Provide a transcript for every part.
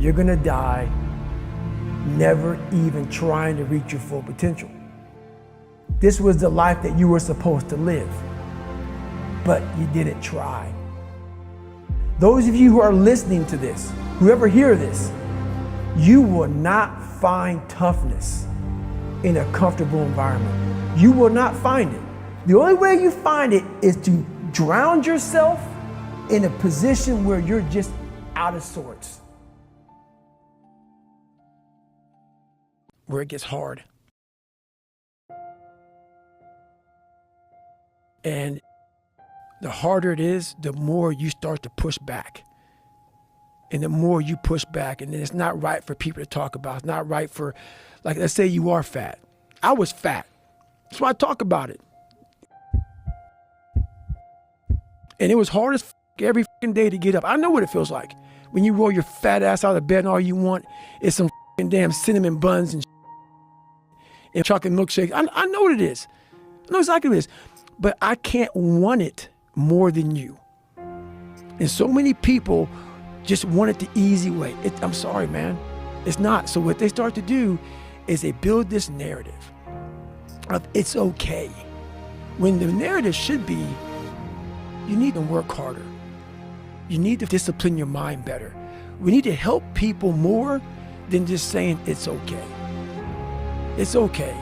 you're gonna die never even trying to reach your full potential. This was the life that you were supposed to live, but you didn't try. Those of you who are listening to this, whoever hear this, you will not find toughness in a comfortable environment. You will not find it. The only way you find it is to drown yourself in a position where you're just out of sorts. Where it gets hard. And the harder it is, the more you start to push back. And the more you push back, and then it's not right for people to talk about. It's not right for, like, let's say you are fat. I was fat. That's why I talk about it. And it was hard as every day to get up. I know what it feels like. When you roll your fat ass out of bed and all you want is some damn cinnamon buns and chocolate milkshake. I know what it is. I know exactly what it is. But I can't want it more than you. And so many people just want it the easy way. I'm sorry, man. It's not. So what they start to do is they build this narrative of it's okay. When the narrative should be, you need to work harder. You need to discipline your mind better. We need to help people more than just saying it's okay. It's okay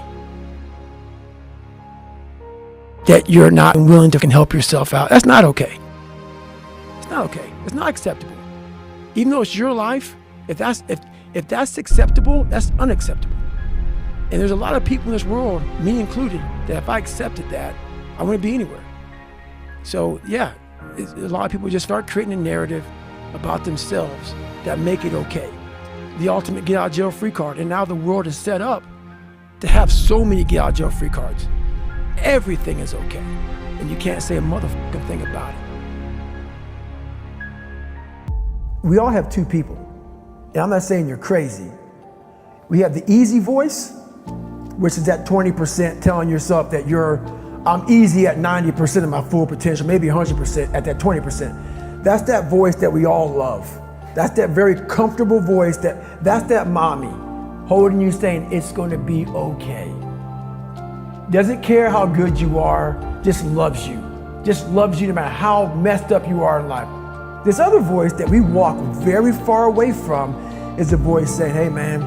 that you're not willing to help yourself out. That's not okay. It's not okay. It's not acceptable. Even though it's your life, if that's acceptable, that's unacceptable. And there's a lot of people in this world, me included, that if I accepted that, I wouldn't be anywhere. So yeah, a lot of people just start creating a narrative about themselves that make it okay. The ultimate get out of jail free card. And now the world is set up to have so many get out of jail free cards. Everything is okay. And you can't say a motherfucking thing about it. We all have two people. And I'm not saying you're crazy. We have the easy voice, which is that 20% telling yourself that I'm easy at 90% of my full potential, maybe 100% at that 20%. That's that voice that we all love. That's that very comfortable voice that's that mommy holding you saying it's gonna be okay. Doesn't care how good you are, just loves you. Just loves you no matter how messed up you are in life. This other voice that we walk very far away from is the voice saying, hey man,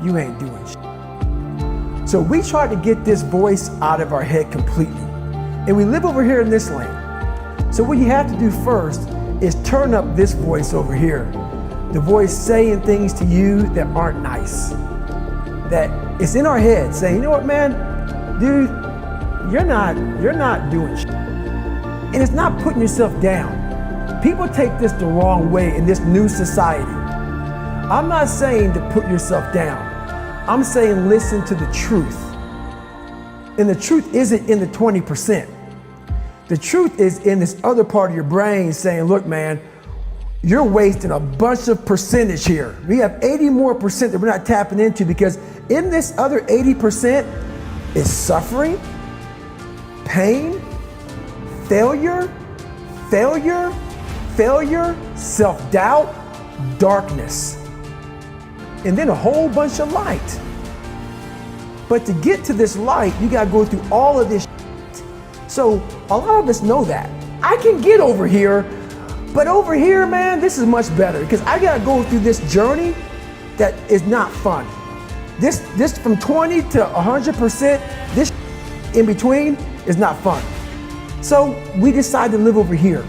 you ain't doing shit. So we try to get this voice out of our head completely. And we live over here in this lane. So what you have to do first is turn up this voice over here. The voice saying things to you that aren't nice. That it's in our head saying, you know what, man, dude, you're not doing shit. And it's not putting yourself down. People take this the wrong way in this new society. I'm not saying to put yourself down. I'm saying listen to the truth. And the truth isn't in the 20%. The truth is in this other part of your brain saying, look, man, you're wasting a bunch of percentage here. We have 80 more percent that we're not tapping into because in this other 80% is suffering, pain, failure, self-doubt, darkness, and then a whole bunch of light. But to get to this light, you gotta go through all of this shit. So a lot of us know that. I can get over here, but over here, man, this is much better because I gotta go through this journey that is not fun. This from 20 to 100%, this in between is not fun. So we decide to live over here.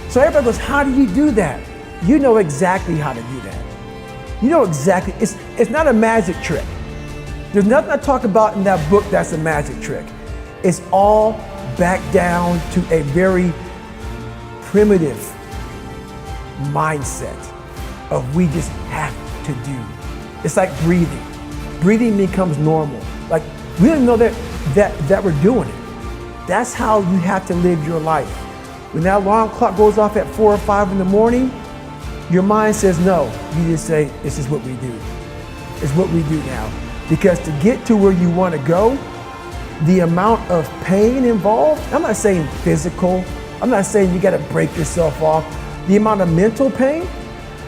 So everybody goes, how do you do that? You know exactly how to do that. You know exactly, it's not a magic trick. There's nothing I talk about in that book that's a magic trick. It's all back down to a very primitive mindset of we just have to do. It's like breathing. Breathing becomes normal. Like we don't know that we're doing it. That's how you have to live your life. When that alarm clock goes off at 4 or 5 in the morning, your mind says no. You just say, this is what we do. It's what we do now. Because to get to where you want to go, the amount of pain involved, I'm not saying physical, I'm not saying you got to break yourself off. The amount of mental pain,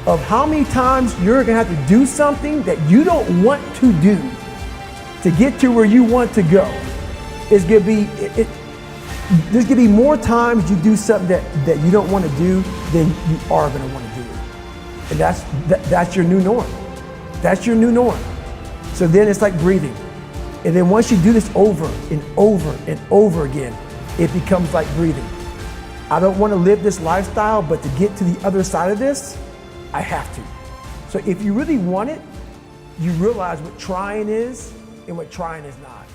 of how many times you're gonna have to do something that you don't want to do to get to where you want to go. It's gonna be, there's gonna be more times you do something that you don't want to do than you are gonna want to do. And that's your new norm. That's your new norm. So then it's like breathing. And then once you do this over and over and over again, it becomes like breathing. I don't want to live this lifestyle, but to get to the other side of this, I have to. So if you really want it, you realize what trying is and what trying is not.